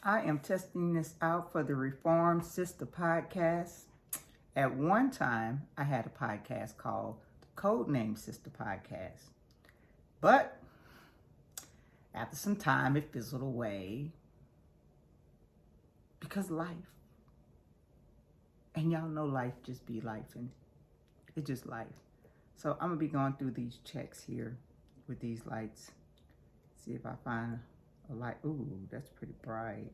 I am testing this out for the Reformed Sister podcast. At one time, I had a podcast called the Codename Sister Podcast. But after some time, it fizzled away because life. And y'all know life just be life, and it's just life. So I'm going to be going through these checks here with these lights. See if I find a light. Ooh, that's pretty bright.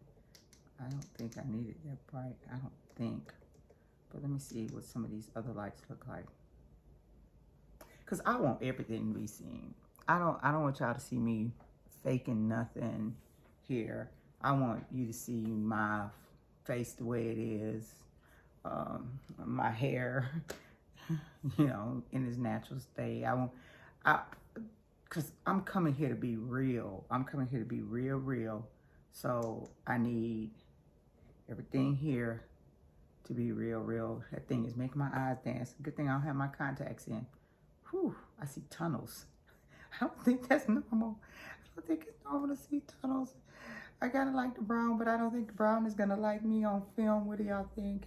I don't think I need it that bright. I don't think. But let me see what some of these other lights look like. Because I want everything to be seen. I don't want y'all to see me faking nothing here. I want you to see my face the way it is. My hair, in its natural state. Because I'm coming here to be real. I'm coming here to be real. So I need everything here to be real. That thing is making my eyes dance. Good thing I don't have my contacts in. Whew, I see tunnels. I don't think that's normal. I don't think it's normal to see tunnels. I kind of like the brown, but I don't think the brown is going to like me on film. What do y'all think?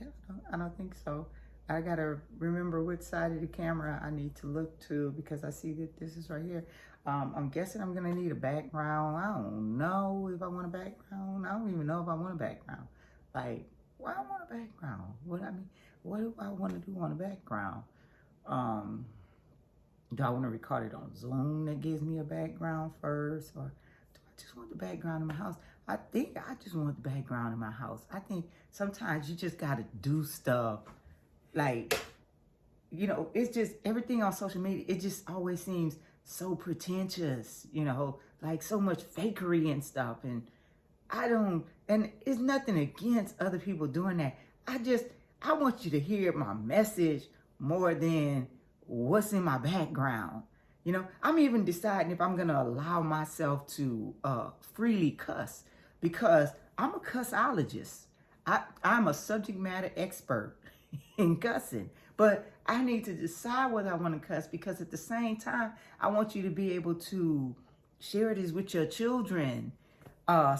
I don't think so. I got to remember which side of the camera I need to look to because I see that this is right here. I'm guessing I'm going to need a background. I don't know if I want a background. I don't even know if I want a background. Like, why I want a background? What do I want to do on a background? Do I want to record it on Zoom that gives me a background first? Or do I just want the background in my house? I think I just want the background in my house. I think sometimes you just got to do stuff. Like, it's just everything on social media. It just always seems so pretentious, like so much fakery and stuff. And and it's nothing against other people doing that. I want you to hear my message more than what's in my background. I'm even deciding if I'm going to allow myself to freely cuss because I'm a cussologist. I'm a subject matter expert in cussing, but I need to decide whether I want to cuss because at the same time, I want you to be able to share this with your children.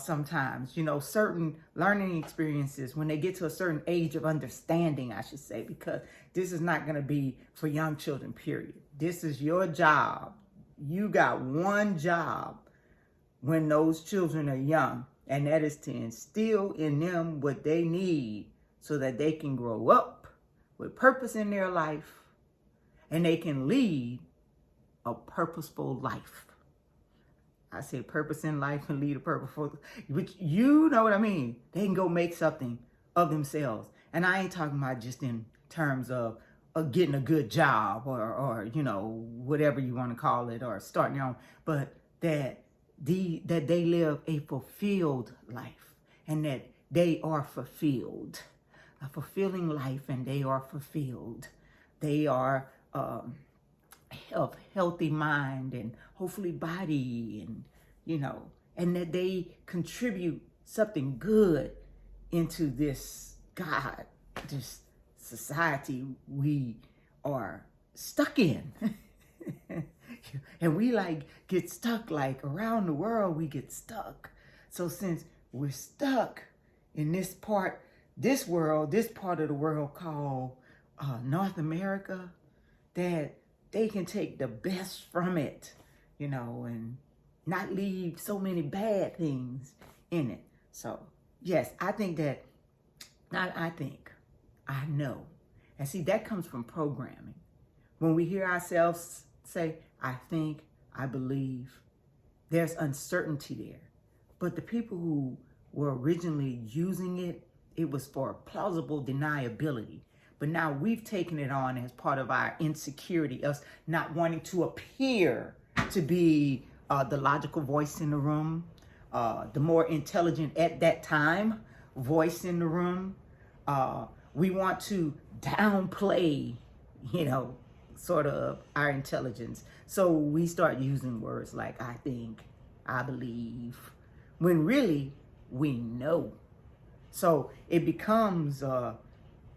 Sometimes, certain learning experiences when they get to a certain age of understanding, I should say, because this is not going to be for young children, period. This is your job. You got one job when those children are young, and that is to instill in them what they need so that they can grow up with purpose in their life and they can lead a purposeful life. I say purpose in life and lead a purposeful, which you know what I mean. They can go make something of themselves. And I ain't talking about just in terms of getting a good job or whatever you want to call it or starting your own, but that they live a fulfilled life and that they are fulfilled. A fulfilling life and they are fulfilled. They are of healthy mind and hopefully body and that they contribute something good into this society we are stuck in. And we get stuck around the world, we get stuck. So since we're stuck in this part of the world called North America, that they can take the best from it, and not leave so many bad things in it. So, yes, I know. And see, that comes from programming. When we hear ourselves say, I think, I believe, there's uncertainty there. But the people who were originally using it, it was for plausible deniability. But now we've taken it on as part of our insecurity, us not wanting to appear to be the logical voice in the room, the more intelligent at that time voice in the room. We want to downplay, sort of our intelligence. So we start using words like I think, I believe, when really we know. So it becomes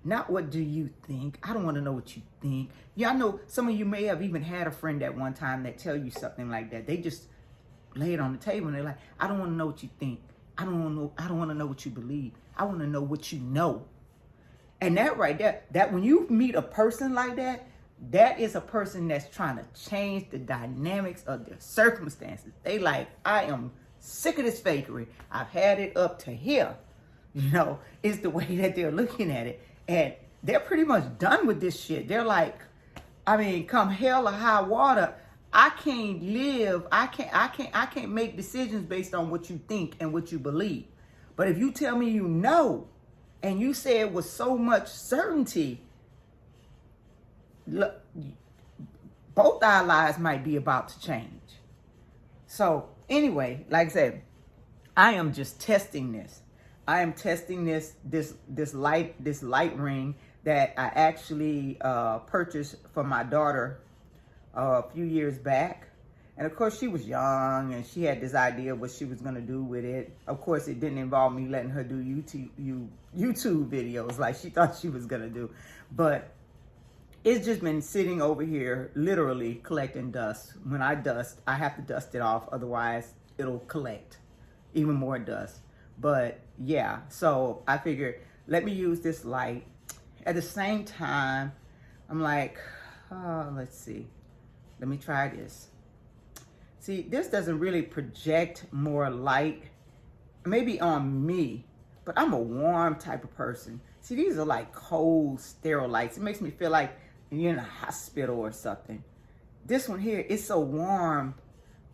not what do you think. I don't want to know what you think. Yeah, I know some of you may have even had a friend at one time that tell you something like that. They just lay it on the table and they're like, I don't want to know what you think. I don't want to know what you believe. I want to know what you know. And that right there, that when you meet a person like that, that is a person that's trying to change the dynamics of their circumstances. They like, I am sick of this fakery. I've had it up to here. Is the way that they're looking at it. And they're pretty much done with this shit. They're like, come hell or high water, I can't live. I can't make decisions based on what you think and what you believe. But if you tell me you know, and you say it with so much certainty, look, both our lives might be about to change. So anyway, like I said, I am just testing this. I am testing this light ring that I actually purchased for my daughter a few years back. And of course, she was young and she had this idea of what she was going to do with it. Of course, it didn't involve me letting her do YouTube videos like she thought she was going to do. But it's just been sitting over here, literally collecting dust. When I dust, I have to dust it off. Otherwise, it'll collect even more dust. But yeah, so I figured, let me use this light. At the same time, I'm like, let's see. Let me try this. See, this doesn't really project more light, maybe on me, but I'm a warm type of person. See, these are like cold, sterile lights. It makes me feel like you're in a hospital or something. This one here is so warm,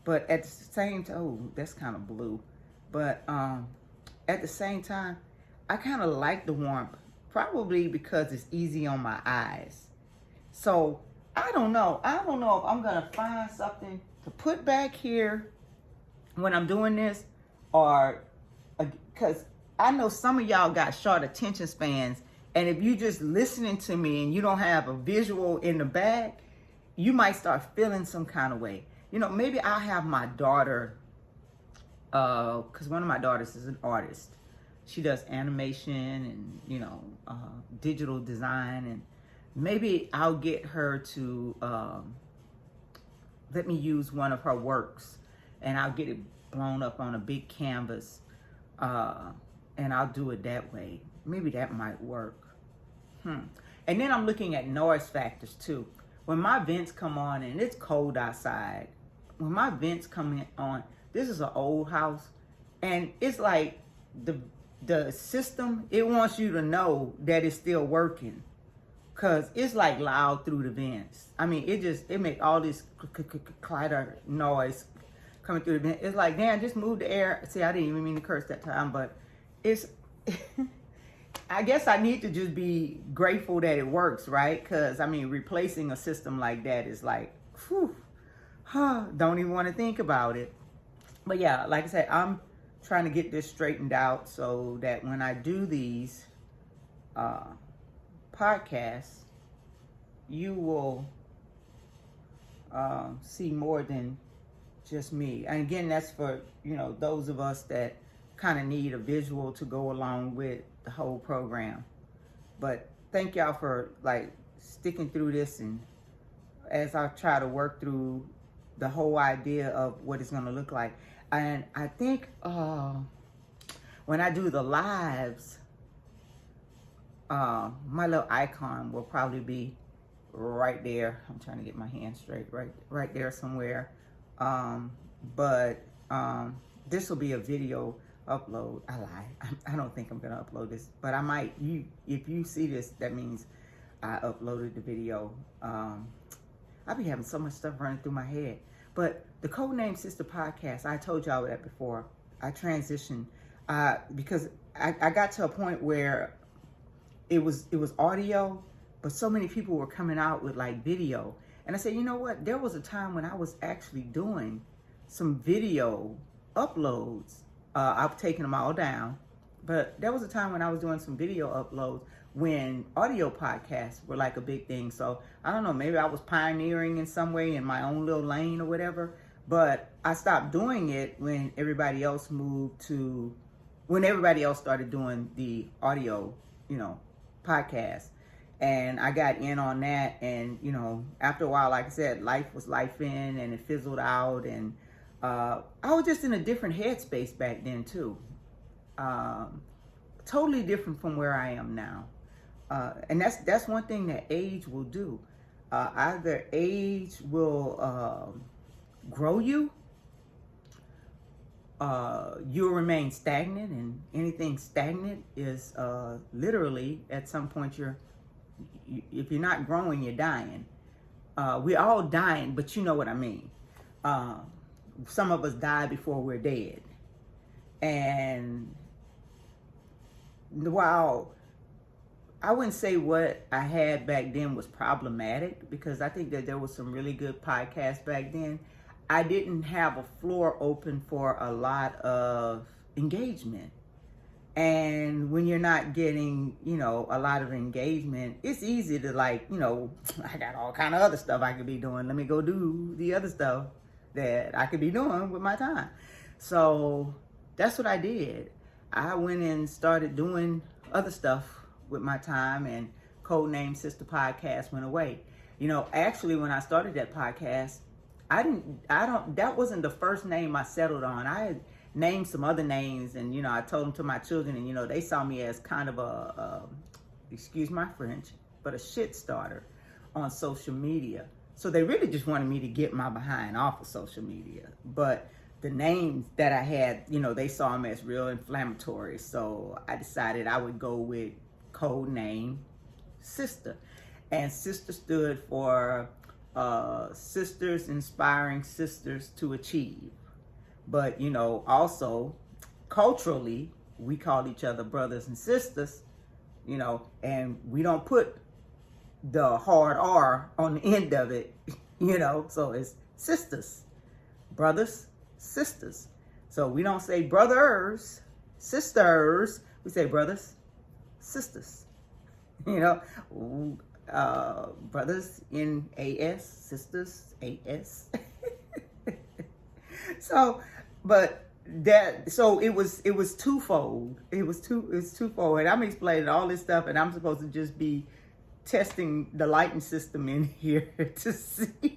but at the same time, oh, that's kind of blue. But at the same time, I kind of like the warmth, probably because it's easy on my eyes. So I don't know. I don't know if I'm going to find something to put back here when I'm doing this, or because I know some of y'all got short attention spans, and if you just listening to me and you don't have a visual in the back, you might start feeling some kind of way. Maybe I'll have my daughter, because one of my daughters is an artist. She does animation and, digital design, and maybe I'll get her to let me use one of her works, and I'll get it blown up on a big canvas, and I'll do it that way. Maybe that might work. And then I'm looking at noise factors too. When my vents come on, and it's cold outside, when my vents come on, this is an old house, and it's like the system, it wants you to know that it's still working, because it's like loud through the vents. It make all this clatter noise coming through the vent. It's like, damn, just move the air. See, I didn't even mean to curse that time, but it's I guess I need to just be grateful that it works, right? Because replacing a system like that is like, whew, don't even want to think about it. But yeah, like I said, I'm trying to get this straightened out so that when I do these podcasts, you will see more than just me. And again, that's for those of us that kind of need a visual to go along with the whole program. But thank y'all for sticking through this, and as I try to work through the whole idea of what it's going to look like. And I think when I do the lives, my little icon will probably be right there. I'm trying to get my hand straight, right there somewhere. But this will be a video upload. I lie. I don't think I'm gonna upload this, but I might. If you see this, that means I uploaded the video. I be having so much stuff running through my head. But the Codename SISTA podcast, I told y'all that before. I transitioned because I got to a point where it was audio, but so many people were coming out with video. And I said, you know what? There was a time when I was actually doing some video uploads. I've taken them all down, but there was a time when I was doing some video uploads when audio podcasts were a big thing. So I don't know, maybe I was pioneering in some way in my own little lane or whatever, but I stopped doing it when everybody else started doing the audio, podcast. And I got in on that, and after a while, like I said, life was life in, and it fizzled out, and I was just in a different headspace back then too. totally different from where I am now. And that's one thing that age will do. Either age will grow you, you'll remain stagnant, and anything stagnant is literally at some point if you're not growing, you're dying. We're all dying, but you know what I mean. Some of us die before we're dead. And while I wouldn't say what I had back then was problematic, because I think that there was some really good podcasts back then, I didn't have a floor open for a lot of engagement. And when you're not getting, a lot of engagement, it's easy to I got all kind of other stuff I could be doing. Let me go do the other stuff that I could be doing with my time. So that's what I did. I went and started doing other stuff with my time, and Codename SISTA Podcast went away. Actually, when I started that podcast, that wasn't the first name I settled on. I had named some other names, and, I told them to my children, and, they saw me as kind of excuse my French, but a shit starter on social media. So they really just wanted me to get my behind off of social media. But the names that I had, they saw them as real inflammatory. So I decided I would go with code name SISTA. And SISTA stood for Sisters Inspiring Sisters to Achieve. But, also culturally, we call each other brothers and sisters, and we don't put the hard R on the end of it, so it's sisters, brothers, sisters. So we don't say brothers, sisters, we say brothers, sisters, brothers in AS, sisters, AS. So it was twofold. It was twofold. And I'm explaining all this stuff, and I'm supposed to just be testing the lighting system in here to see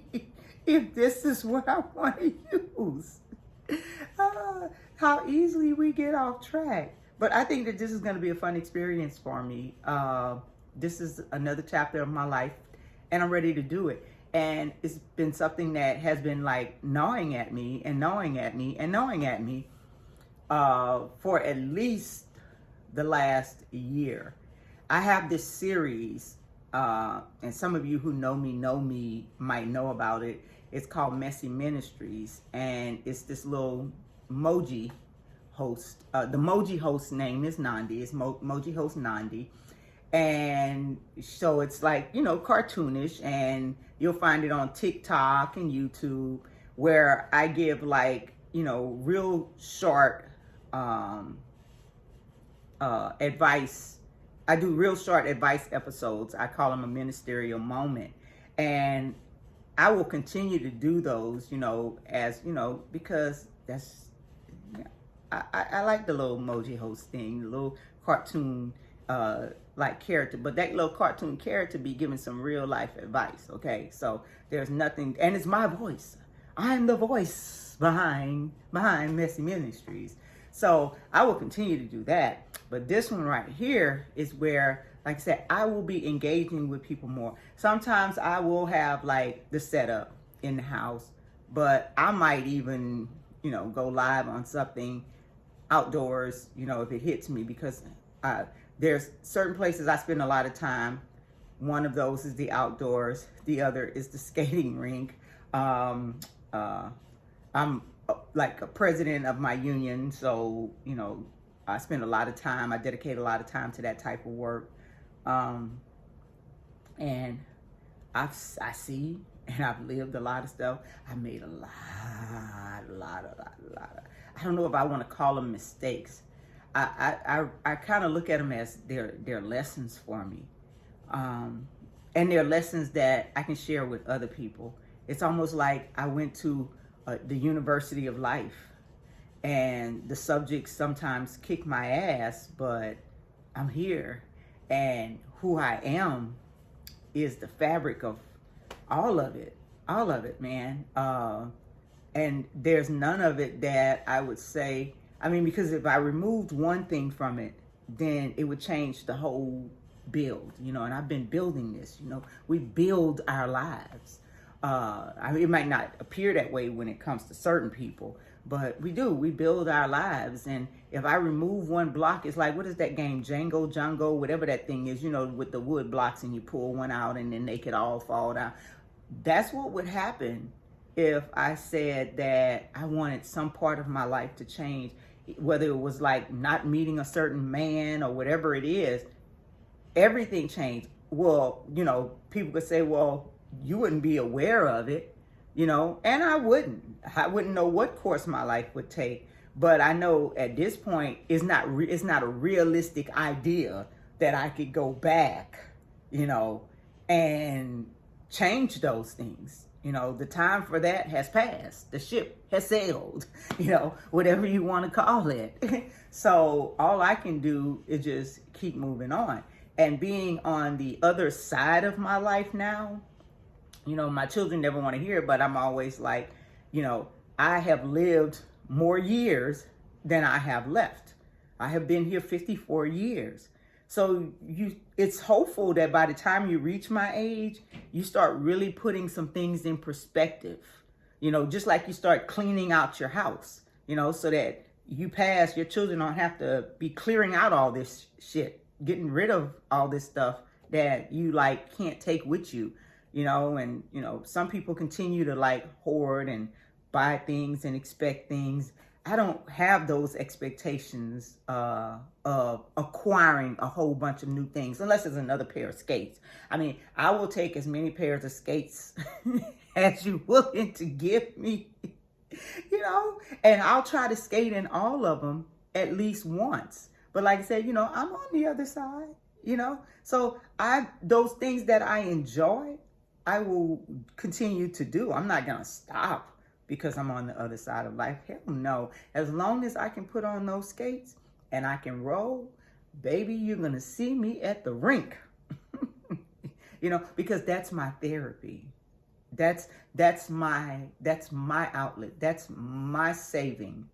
if this is what I want to use. How easily we get off track. But I think that this is going to be a fun experience for me. This is another chapter of my life, and I'm ready to do it. And it's been something that has been gnawing at me and gnawing at me and gnawing at me for at least the last year. I have this series, and some of you who know me might know about it. It's called Messy Ministries, and it's this little Moji host. The Moji host name is Nandi. It's Moji host Nandi. And so it's cartoonish, and you'll find it on TikTok and YouTube, where I give real short advice. I do real short advice episodes. I call them a ministerial moment. And I will continue to do those, because that's, I like the little emoji host thing, the little cartoon character, but that little cartoon character be giving some real life advice. Okay, so there's nothing, and it's my voice. I'm the voice behind Messy Ministries. So I will continue to do that. But this one right here is where, like I said, I will be engaging with people more. Sometimes I will have the setup in the house, but I might even, go live on something outdoors, if it hits me, because there's certain places I spend a lot of time. One of those is the outdoors. The other is the skating rink. I'm a president of my union, so, I spend a lot of time. I dedicate a lot of time to that type of work. And I see, and I've lived a lot of stuff. I made a lot of, I don't know if I want to call them mistakes. I kind of look at them as they're lessons for me. And they're lessons that I can share with other people. It's almost like I went to the University of Life, and the subjects sometimes kick my ass, but I'm here, and who I am is the fabric of all of it, man. And there's none of it that I would say I mean, because if I removed one thing from it, then it would change the whole build, you know, and I've been building this, you know, we build our lives. I mean, it might not appear that way when it comes to certain people, but we build our lives. And if I remove one block, it's like, what is that game? Django, whatever that thing is, you know, with the wood blocks, and you pull one out and then they could all fall down. That's what would happen if I said that I wanted some part of my life to change, whether it was like not meeting a certain man or whatever it is, everything changed. Well, you know, people could say, well, you wouldn't be aware of it, you know, and I wouldn't know what course my life would take. But I know at this point, it's not a realistic idea that I could go back, you know, and change those things. You know, the time for that has passed. The ship has sailed, you know, whatever you want to call it. So all I can do is just keep moving on. And being on the other side of my life now, you know, my children never want to hear it, but I'm always like, you know, I have lived more years than I have left. I have been here 54 years. So it's hopeful that by the time you reach my age, you start really putting some things in perspective, you know, just like you start cleaning out your house, you know, so that you pass, your children don't have to be clearing out all this shit, getting rid of all this stuff that you like can't take with you, you know. And, you know, some people continue to like hoard and buy things and expect things. I don't have those expectations of acquiring a whole bunch of new things, unless it's another pair of skates. I mean, I will take as many pairs of skates as you're willing to give me, you know, and I'll try to skate in all of them at least once. But like I said, you know, I'm on the other side, you know, so those things that I enjoy, I will continue to do. I'm not going to stop because I'm on the other side of life. Hell no. As long as I can put on those skates and I can roll, baby, you're going to see me at the rink. You know, because that's my therapy. That's my outlet. That's my saving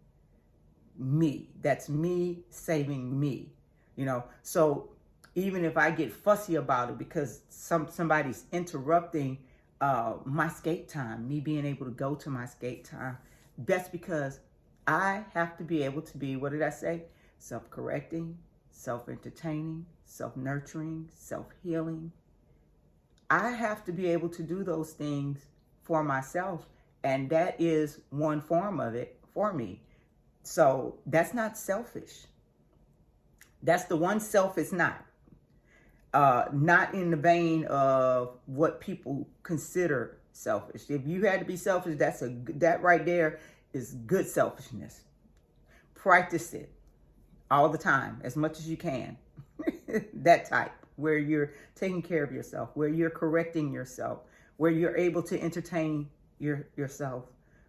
me. That's me saving me. You know, so even if I get fussy about it because somebody's interrupting my skate time, me being able to go to my skate time, that's because I have to be able to be, what did I say? Self-correcting, self-entertaining, self-nurturing, self-healing. I have to be able to do those things for myself, and that is one form of it for me. So that's not selfish. That's the one self it's not. Not in the vein of what people consider selfish. If you had to be selfish, that right there is good selfishness. Practice it all the time, as much as you can. That type, where you're taking care of yourself, where you're correcting yourself, where you're able to entertain yourself,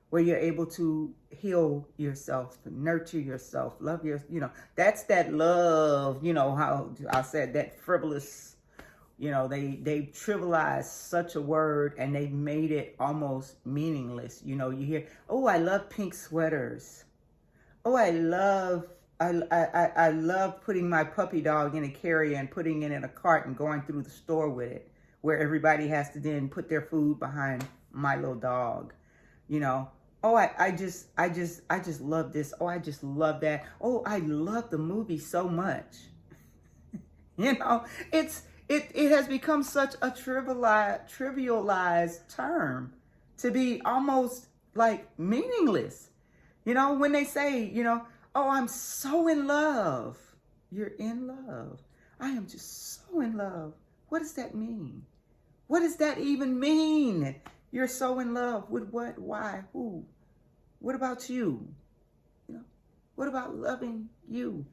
where you're able to heal yourself, nurture yourself, love your, you know, that's that love, you know, how I said that frivolous, you know, they trivialized such a word and they made it almost meaningless. You know, you hear, oh, I love pink sweaters. Oh, I love putting my puppy dog in a carrier and putting it in a cart and going through the store with it, where everybody has to then put their food behind my little dog, you know. Oh, I just love this. Oh, I just love that. Oh, I love the movie so much. You know, it has become such a trivialized term to be almost like meaningless. You know, when they say, you know, oh, I'm so in love. You're in love. I am just so in love. What does that mean? What does that even mean? You're so in love with what, why, who? What about you? You know, what about loving you?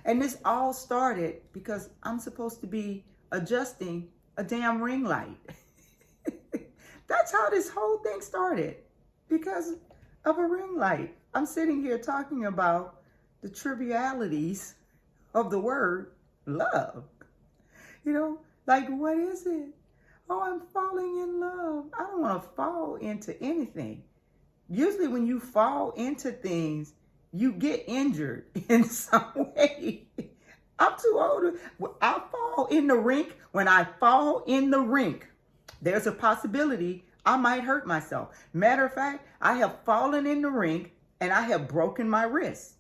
And this all started because I'm supposed to be adjusting a damn ring light. That's how this whole thing started, because of a ring light. I'm sitting here talking about the trivialities of the word love. You know, like, what is it? Oh, I'm falling in love. I don't want to fall into anything. Usually when you fall into things, you get injured in some way. I'm too old. I fall in the rink. When I fall in the rink, there's a possibility I might hurt myself. Matter of fact, I have fallen in the rink and I have broken my wrist.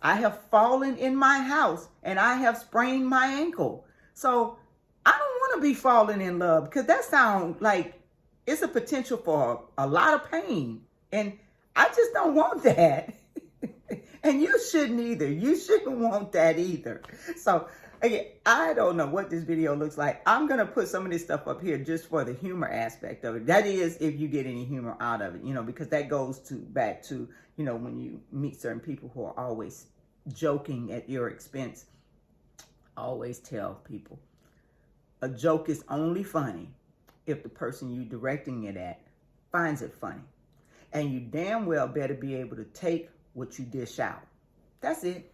I have fallen in my house and I have sprained my ankle. So I don't want to be falling in love, because that sounds like it's a potential for a lot of pain. And I just don't want that. And you shouldn't either. You shouldn't want that either. So again, I don't know what this video looks like. I'm going to put some of this stuff up here just for the humor aspect of it. That is, if you get any humor out of it, because that goes back to, when you meet certain people who are always joking at your expense. I always tell people, a joke is only funny if the person you're directing it at finds it funny. And you damn well better be able to take what you dish out. That's it.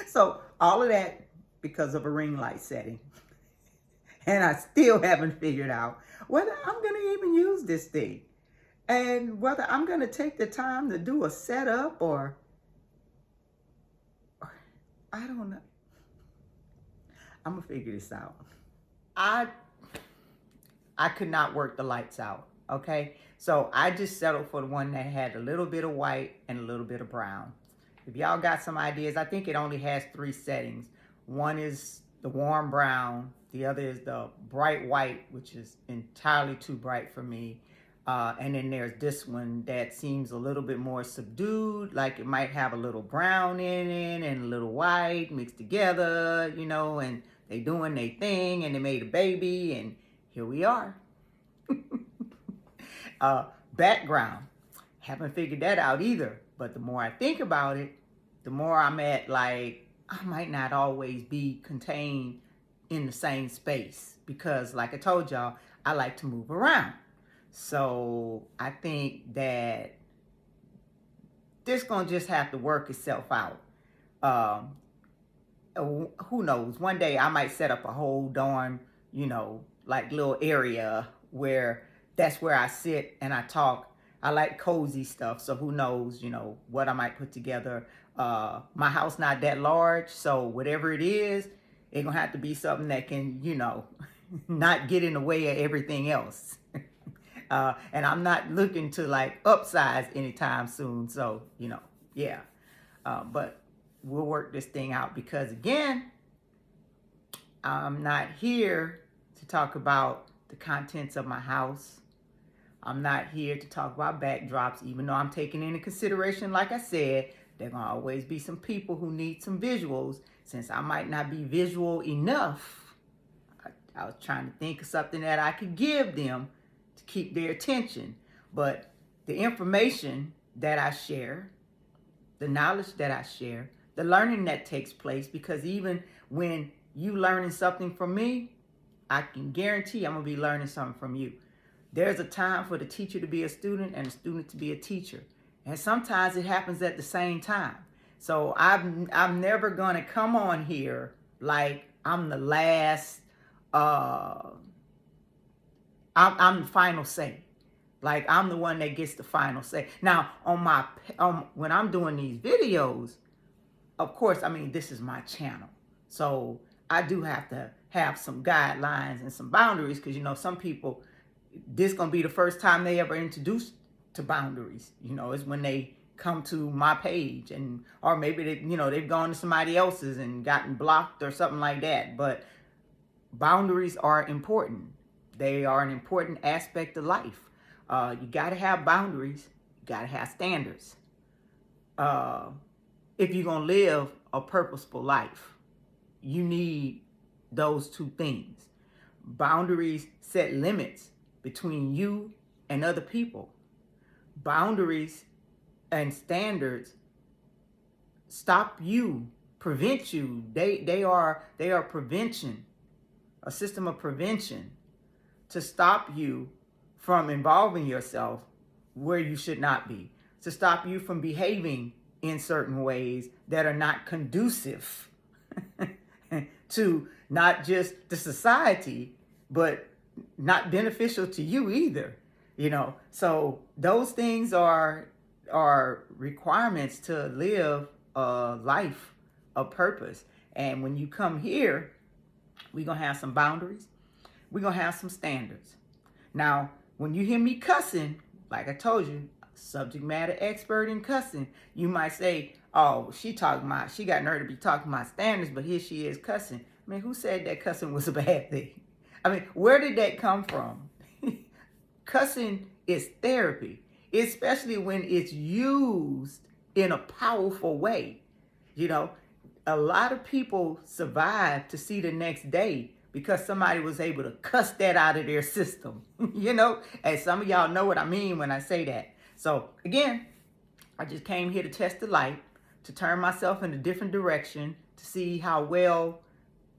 So all of that because of a ring light setting. And I still haven't figured out whether I'm going to even use this thing. And whether I'm going to take the time to do a setup or I don't know. I'm going to figure this out. I could not work the lights out. Okay, so I just settled for the one that had a little bit of white and a little bit of brown. If y'all got some ideas, I think it only has 3 settings. One is the warm brown. The other is the bright white, which is entirely too bright for me. And then there's this one that seems a little bit more subdued, like it might have a little brown in it and a little white mixed together, and they doing their thing and they made a baby and here we are. Background. Haven't figured that out either. But the more I think about it, the more I'm at I might not always be contained in the same space. Because like I told y'all, I like to move around. So I think that this gonna just have to work itself out. Who knows? One day I might set up a whole darn, little area where that's where I sit and I talk. I like cozy stuff, so who knows, what I might put together. My house not that large, so whatever it is, it's gonna have to be something that can, not get in the way of everything else. And I'm not looking to upsize anytime soon, so, yeah. But we'll work this thing out because, again, I'm not here to talk about the contents of my house. I'm not here to talk about backdrops, even though I'm taking into consideration, like I said, there are going to always be some people who need some visuals. Since I might not be visual enough, I was trying to think of something that I could give them to keep their attention. But the information that I share, the knowledge that I share, the learning that takes place, because even when you learning something from me, I can guarantee I'm going to be learning something from you. There's a time for the teacher to be a student and the student to be a teacher. And sometimes it happens at the same time. So I'm never going to come on here like I'm the last, I'm the final say. Like I'm the one that gets the final say. Now, when I'm doing these videos, of course, this is my channel. So I do have to have some guidelines and some boundaries because, some people, this going to be the first time they ever introduced to boundaries, is when they come to my page or maybe they've gone to somebody else's and gotten blocked or something like that. But boundaries are important. They are an important aspect of life. You got to have boundaries. You got to have standards. If you're going to live a purposeful life, you need those 2 things. Boundaries set limits between you and other people. Boundaries and standards stop you, prevent you. They are prevention, a system of prevention to stop you from involving yourself where you should not be, to stop you from behaving in certain ways that are not conducive to not just the society, but not beneficial to you either. So those things are are requirements to live a life of purpose. And when you come here, we're going to have some boundaries. We're going to have some standards. Now, when you hear me cussing, like I told you, subject matter expert in cussing, you might say, oh, she got nerve to be talking about standards, but here she is cussing. I mean, who said that cussing was a bad thing? I mean, where did that come from? Cussing is therapy, especially when it's used in a powerful way. You know, a lot of people survive to see the next day because somebody was able to cuss that out of their system, you know? And some of y'all know what I mean when I say that. So again, I just came here to test the light, to turn myself in a different direction, to see how well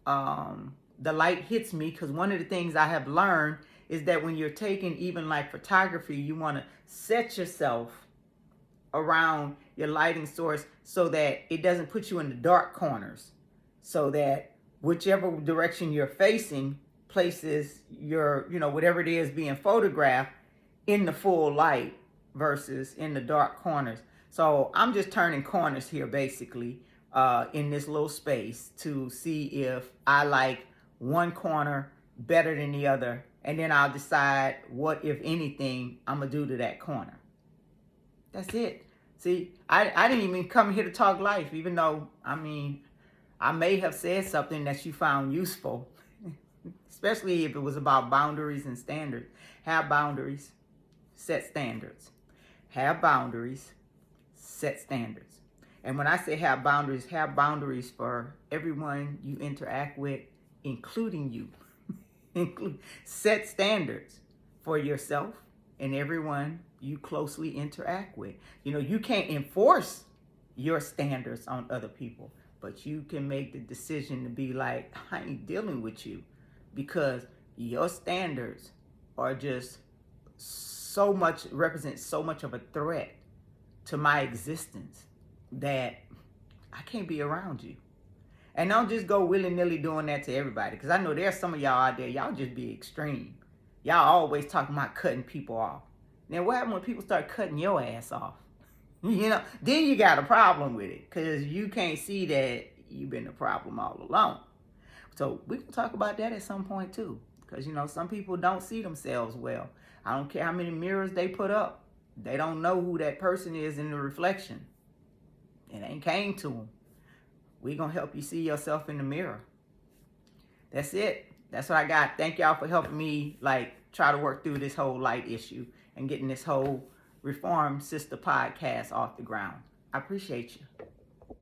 the light hits me. Because one of the things I have learned is that when you're taking even like photography, you want to set yourself around your lighting source so that it doesn't put you in the dark corners, so that whichever direction you're facing places your, you know, whatever it is being photographed in the full light versus in the dark corners. So I'm just turning corners here basically in this little space to see if I like one corner better than the other, and then I'll decide what, if anything, I'm gonna do to that corner. That's it. See, I didn't even come here to talk life, even though, I mean, I may have said something that you found useful, especially if it was about boundaries and standards. Have boundaries, set standards. Have boundaries, set standards. And when I say have boundaries for everyone you interact with, including you. Set standards for yourself and everyone you closely interact with. You know, you can't enforce your standards on other people, but you can make the decision to be like, I ain't dealing with you, because your standards are just represent so much of a threat to my existence that I can't be around you. And don't just go willy-nilly doing that to everybody, because I know there's some of y'all out there, y'all just be extreme. Y'all always talking about cutting people off. Now, what happens when people start cutting your ass off? You know, then you got a problem with it, because you can't see that you've been the problem all along. So we can talk about that at some point too, because, you know, some people don't see themselves well. I don't care how many mirrors they put up. They don't know who that person is in the reflection. It ain't came to them. We're going to help you see yourself in the mirror. That's it. That's what I got. Thank y'all for helping me, like, try to work through this whole light issue and getting this whole Reform SISTA podcast off the ground. I appreciate you.